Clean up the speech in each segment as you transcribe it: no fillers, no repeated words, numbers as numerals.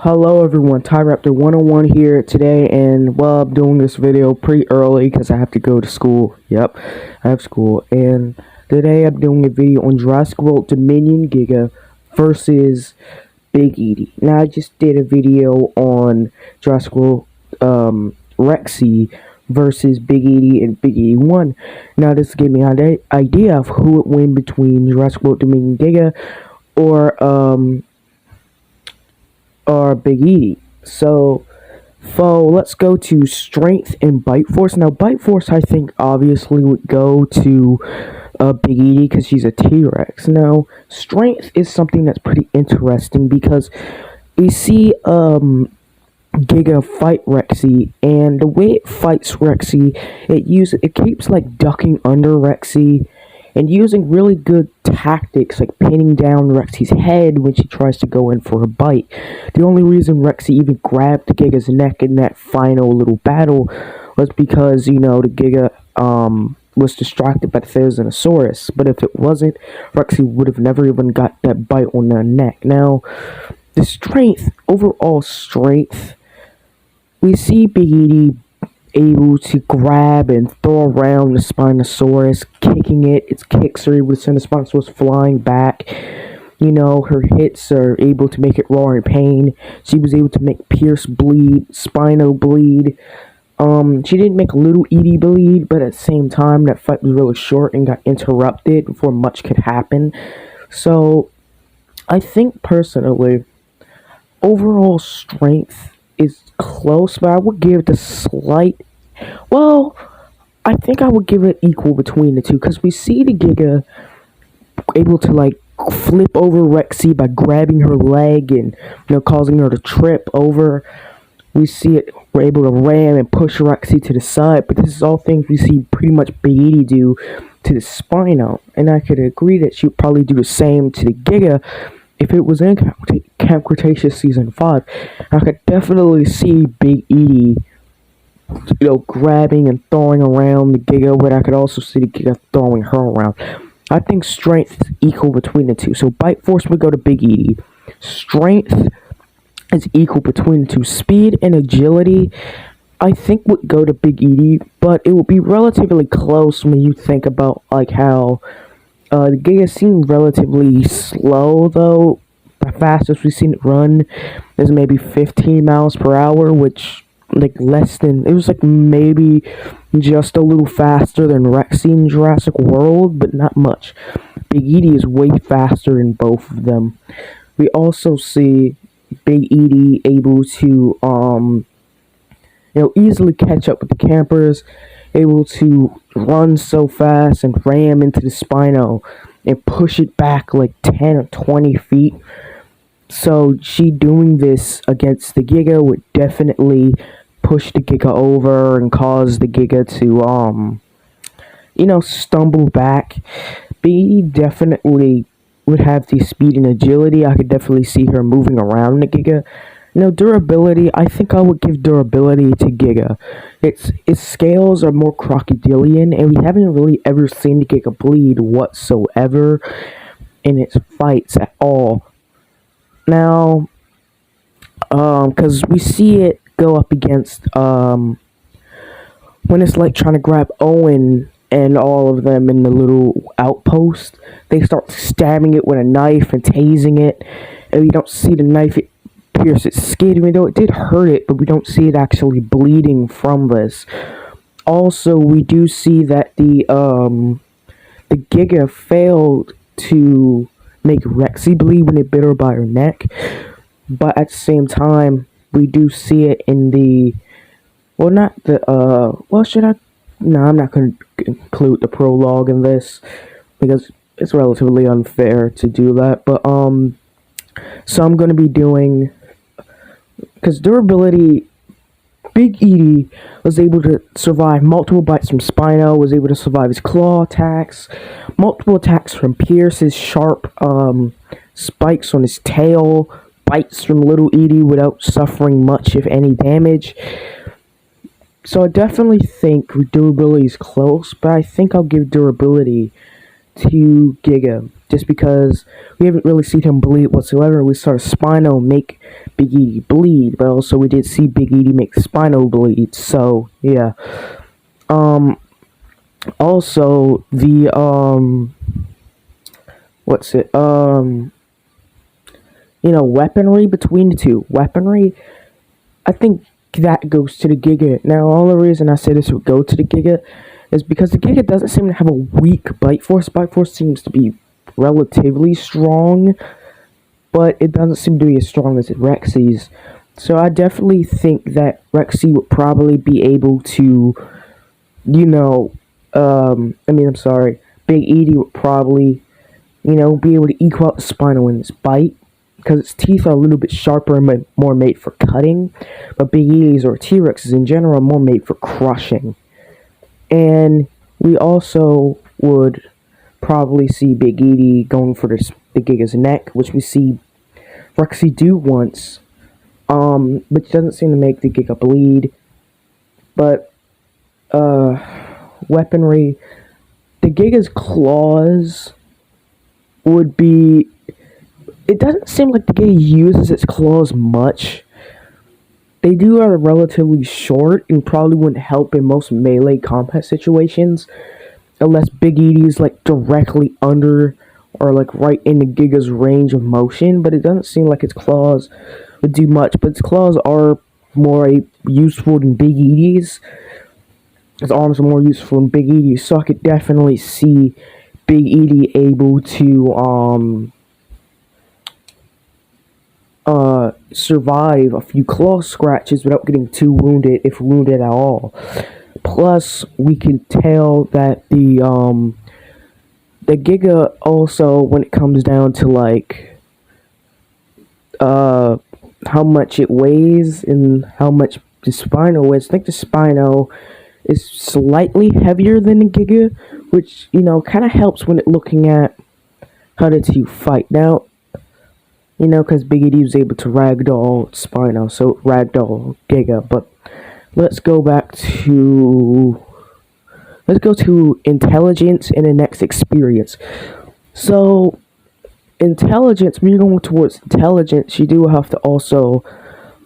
Hello everyone, Raptor 101 here today, and well, I'm doing this video pretty early because I have to go to school. Yep, I have school, and today I'm doing a video on Jurassic World Dominion Giga versus Big Eatie. Now, I just did a video on Jurassic World Rexy versus Big Eatie, and Big Eatie won. Now, this gave me an idea of who would win between Jurassic World Dominion Giga or Big Eatie. So let's go to strength and bite force. Now, bite force, I think, obviously would go to Big Eatie because she's a T-Rex. Now, strength is something that's pretty interesting because we see Giga fight Rexy, and the way it fights Rexy, it keeps like ducking under Rexy and using really good tactics like pinning down Rexy's head when she tries to go in for a bite. The only reason Rexy even grabbed Giga's neck in that final little battle was because, the Giga was distracted by the Giganotosaurus. But if it wasn't, Rexy would have never even got that bite on their neck. Now, the strength, overall strength, we see Big Eatie able to grab and throw around the Spinosaurus, kicking it. Its kicks are able to send the Spinosaurus flying back. Her hits are able to make it roar in pain. She was able to make Pierce bleed, Spino bleed. She didn't make Little Eatie bleed, but at the same time, that fight was really short and got interrupted before much could happen. So, I think personally, overall strength is close, but I would give it a slight. Well, I think I would give it equal between the two because we see the Giga able to like flip over Rexy by grabbing her leg and causing her to trip over. We see it, we're able to ram and push Rexy to the side, but this is all things we see pretty much Big Eatie do to the Spino, and I could agree that she would probably do the same to the Giga if it was in Camp Cretaceous Season 5. I could definitely see Big Eatie, grabbing and throwing around the Giga, but I could also see the Giga throwing her around. I think strength is equal between the two. So bite force would go to Big Eatie. Strength is equal between the two. Speed and agility, I think, would go to Big Eatie, but it would be relatively close when you think about like how the Giga seemed relatively slow, though. The fastest we've seen it run is maybe 15 miles per hour, which, it was like maybe just a little faster than Rexy in Jurassic World, but not much. Big Eatie is way faster than both of them. We also see Big Eatie able to, easily catch up with the campers, able to run so fast and ram into the Spino and push it back like 10 or 20 feet. So she doing this against the Giga would definitely push the Giga over and cause the Giga to, stumble back. B definitely would have the speed and agility. I could definitely see her moving around the Giga. Durability, I think I would give durability to Giga. Its scales are more crocodilian, and we haven't really ever seen the Giga bleed whatsoever in its fights at all. Now, because we see it go up against, when it's like trying to grab Owen and all of them in the little outpost, they start stabbing it with a knife and tasing it, and we don't see the knife pierce its skin, even though it did hurt it, but we don't see it actually bleeding from this. Also, we do see that the Giga failed to make Rexy bleed when it bit her by her neck, but at the same time, we do see it in the, well, not the, no, I'm not going to include the prologue in this, because it's relatively unfair to do that, but, so I'm going to be doing, because durability, Big Eatie was able to survive multiple bites from Spino, was able to survive his claw attacks, multiple attacks from Pierce, his sharp spikes on his tail, bites from Little Eatie without suffering much, if any, damage. So I definitely think durability is close, but I think I'll give durability to Giga, just because we haven't really seen him bleed whatsoever. We saw Spino make Big Edie bleed, but also we did see Big Edie make Spino bleed. So yeah. Also the what's it? Weaponry between the two. Weaponry, I think that goes to the Giga. Now, all the reason I say this would go to the Giga is because the Giga doesn't seem to have a weak Bite Force. Bite Force seems to be relatively strong, but it doesn't seem to be as strong as Rexy's. So I definitely think that Rexy would probably be able to, I'm sorry, Big Edie would probably, be able to equal out the Spino in its bite, because its teeth are a little bit sharper and more made for cutting, but Big Edie's or T-Rex's in general are more made for crushing. And we also would probably see Big Edie going for the Giga's neck, which we see Rexy do once, which doesn't seem to make the Giga bleed. But weaponry, the Giga's claws would be... It doesn't seem like the Giga uses its claws much. They are relatively short and probably wouldn't help in most melee combat situations, unless Big Edie is like directly under or like right in the Giga's range of motion. But it doesn't seem like its claws would do much. But its claws are more useful than Big Edie's. Its arms are more useful than Big Edie's, so I could definitely see Big Edie able to survive a few claw scratches without getting too wounded, if wounded at all. Plus, we can tell that the Giga also, when it comes down to like how much it weighs and how much the Spino weighs, I think the Spino is slightly heavier than the Giga, which kind of helps when looking at how the two fight. Now, because Big Edie was able to ragdoll Spino, so ragdoll Giga. But let's go to intelligence and the next experience. So, intelligence, when you're going towards intelligence, you do have to also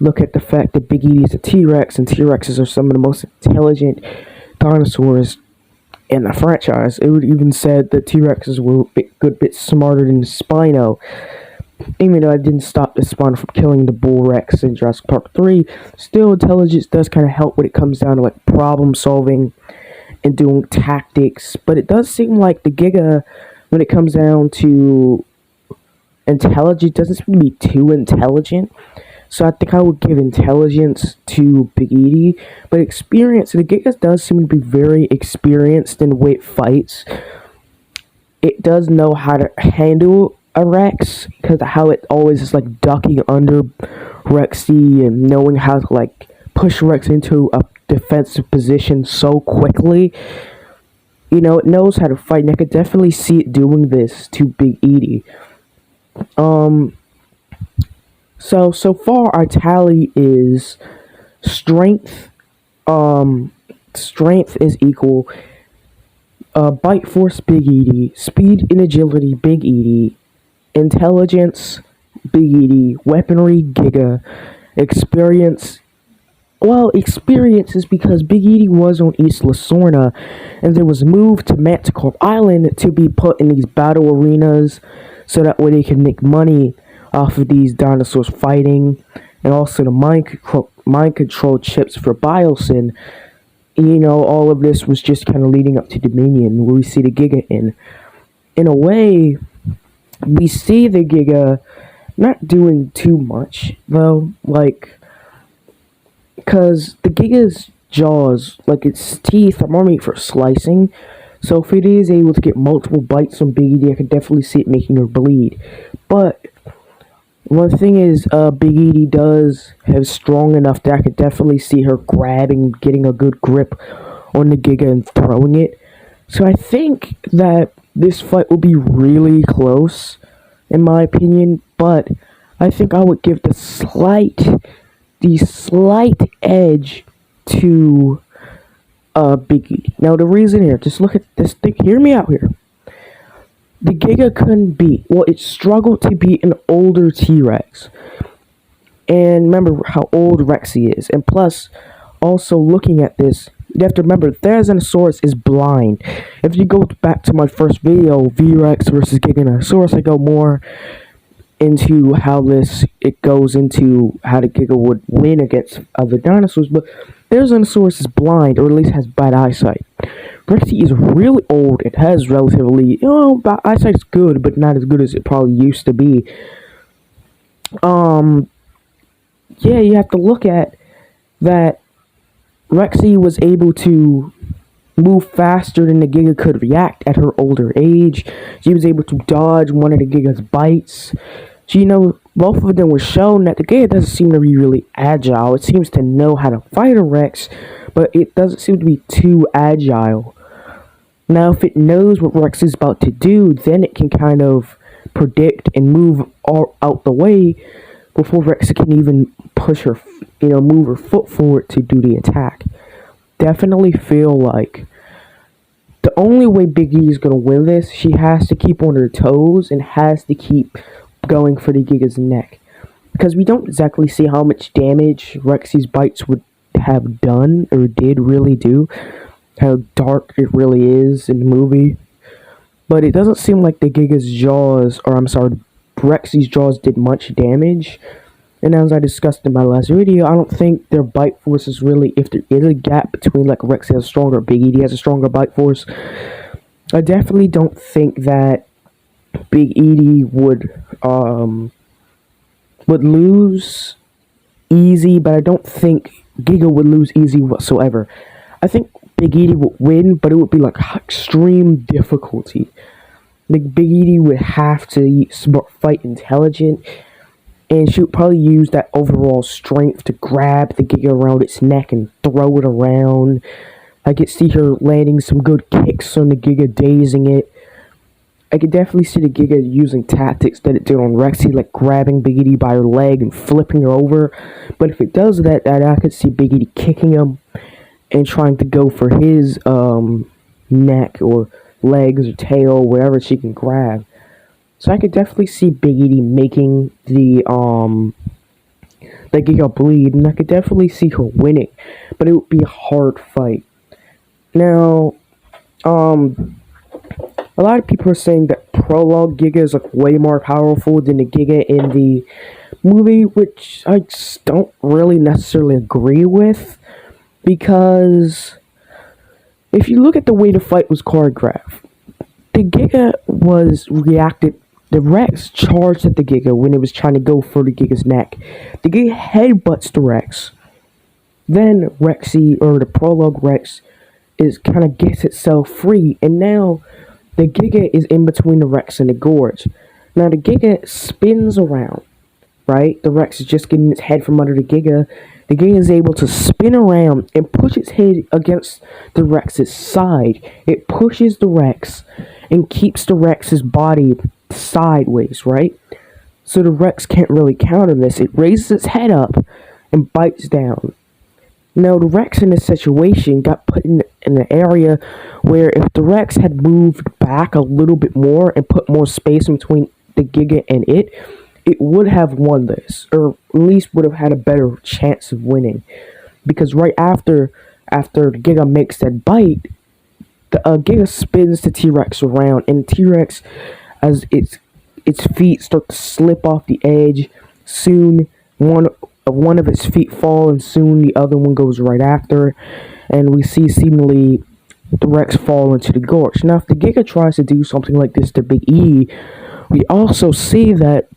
look at the fact that Big Edie is a T-Rex, and T-Rexes are some of the most intelligent dinosaurs in the franchise. It would even said that T-Rexes were a good bit smarter than the Spino. Even though I didn't stop the Spino from killing the Bull Rex in Jurassic Park 3, still intelligence does kind of help when it comes down to like problem solving and doing tactics. But it does seem like the Giga, when it comes down to intelligence, doesn't seem to be too intelligent. So I think I would give intelligence to Big Edie. But experience, the Giga does seem to be very experienced in the way it fights. It does know how to handle a Rex, because how it always is like ducking under Rexy and knowing how to like push Rex into a defensive position so quickly. It knows how to fight, and I could definitely see it doing this to Big Edie. So far our tally is strength. Strength is equal. Bite Force, Big Edie. Speed and agility, Big Edie. Intelligence, Big Edie. Weaponry, Giga. Experience. Well, experience is because Big Edie was on Isla Sorna, and there was moved to Manticore Island to be put in these battle arenas, so that way they can make money off of these dinosaurs fighting, and also the mind control chips for Biosyn. All of this was just kind of leading up to Dominion, where we see the Giga in. In a way, we see the Giga not doing too much, though, because the Giga's jaws, like its teeth, are more made for slicing. So if it is able to get multiple bites on Big Edie, I can definitely see it making her bleed. But one thing is, Big Edie does have strong enough that I could definitely see her grabbing, getting a good grip on the Giga and throwing it. So I think that this fight will be really close, in my opinion. But I think I would give the slight edge to Big Edie. Now the reason here, just look at this thing. Hear me out here. the Giga couldn't beat, well, it struggled to beat an older T-Rex. And remember how old Rexy is. And plus, also looking at this, you have to remember, Therizinosaurus is blind. If you go back to my first video, V-Rex versus Giganotosaurus, I go more into how it goes into how the Giga would win against other dinosaurs. But Therizinosaurus is blind, or at least has bad eyesight. Rexy is really old. It has relatively, eyesight's good, but not as good as it probably used to be. Yeah, you have to look at that. Rexy was able to move faster than the Giga could react at her older age. She was able to dodge one of the Giga's bites. So, both of them were shown that the Giga doesn't seem to be really agile. It seems to know how to fight a Rex, but it doesn't seem to be too agile. Now, if it knows what Rex is about to do, then it can kind of predict and move out the way before Rex can even push her, move her foot forward to do the attack. Definitely feel like the only way Big E is going to win this, she has to keep on her toes and has to keep going for the Giga's neck. Because we don't exactly see how much damage Rexy's bites would have done, or did really do. How dark it really is in the movie. But it doesn't seem like the Giga's jaws, Rexy's jaws did much damage. And as I discussed in my last video, I don't think their bite force is really, if there is a gap between like Rexy has a stronger, Big Edie has a stronger bite force, I definitely don't think that Big Edie would lose easy, but I don't think Giga would lose easy whatsoever. I think Big Edie would win, but it would be like extreme difficulty. Like Big Edie would have to fight intelligent, and she would probably use that overall strength to grab the Giga around its neck and throw it around. I could see her landing some good kicks on the Giga, dazing it. I could definitely see the Giga using tactics that it did on Rexy, like grabbing Big Edie by her leg and flipping her over. But if it does that, I could see Big Edie kicking him and trying to go for his neck or legs or tail, wherever she can grab. So I could definitely see Big Edie making the Giga bleed, and I could definitely see her winning, but it would be a hard fight. Now, a lot of people are saying that Prologue Giga is like way more powerful than the Giga in the movie, which I just don't really necessarily agree with, because if you look at the way the fight was choreographed, the Giga the Rex charged at the Giga when it was trying to go for the Giga's neck. The Giga headbutts the Rex. Then Rexy, or the Prologue Rex, kind of gets itself free, and now the Giga is in between the Rex and the Gorge. Now the Giga spins around, right? The Rex is just getting its head from under the Giga. The Giga is able to spin around and push its head against the Rex's side. It pushes the Rex and keeps the Rex's body sideways, right? So the Rex can't really counter this. It raises its head up and bites down. Now, the Rex in this situation got put in an area where if the Rex had moved back a little bit more and put more space in between the Giga and it would have won this, or at least would have had a better chance of winning. Because right after the Giga makes that bite, the Giga spins the T-Rex around, and T-Rex, as its feet start to slip off the edge, soon one of its feet fall, and soon the other one goes right after, and we see seemingly the Rex fall into the gorge. Now, if the Giga tries to do something like this to Big E, we also see that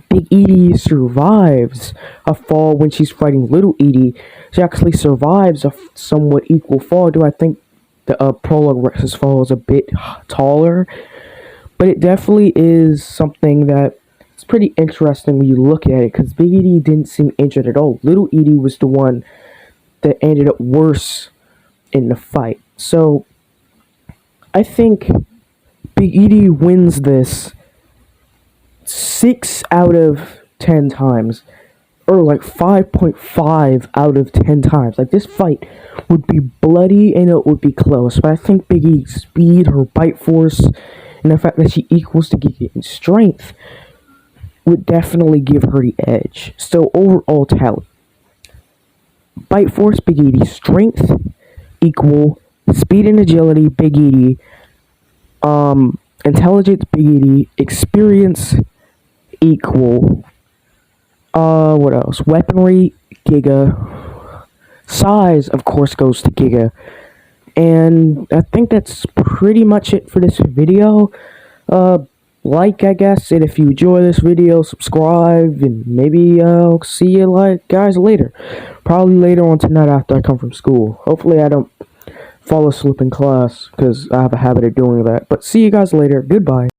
Big Edie survives a fall when she's fighting Little Edie. She actually survives a somewhat equal fall. Do I think the Prologue Rex's fall is a bit taller? But it definitely is something that it's pretty interesting when you look at it, because Big Edie didn't seem injured at all. Little Edie was the one that ended up worse in the fight. So I think Big Edie wins this 6 out of 10 times, or like 5.5 out of 10 times. Like, this fight would be bloody and it would be close, but I think Big Edie's speed, her bite force, and the fact that she equals to Giga in strength would definitely give her the edge. So overall tally, Bite Force Big Edie, strength equal speed and agility Big Edie, intelligence Big Edie, experience equal, what else? Weaponry Giga, size of course goes to Giga, and I think that's pretty much it for this video. Like, I guess, and if you enjoy this video, subscribe, and maybe I'll see you guys later. Probably later on tonight after I come from school. Hopefully I don't fall asleep in class, because I have a habit of doing that. But see you guys later. Goodbye.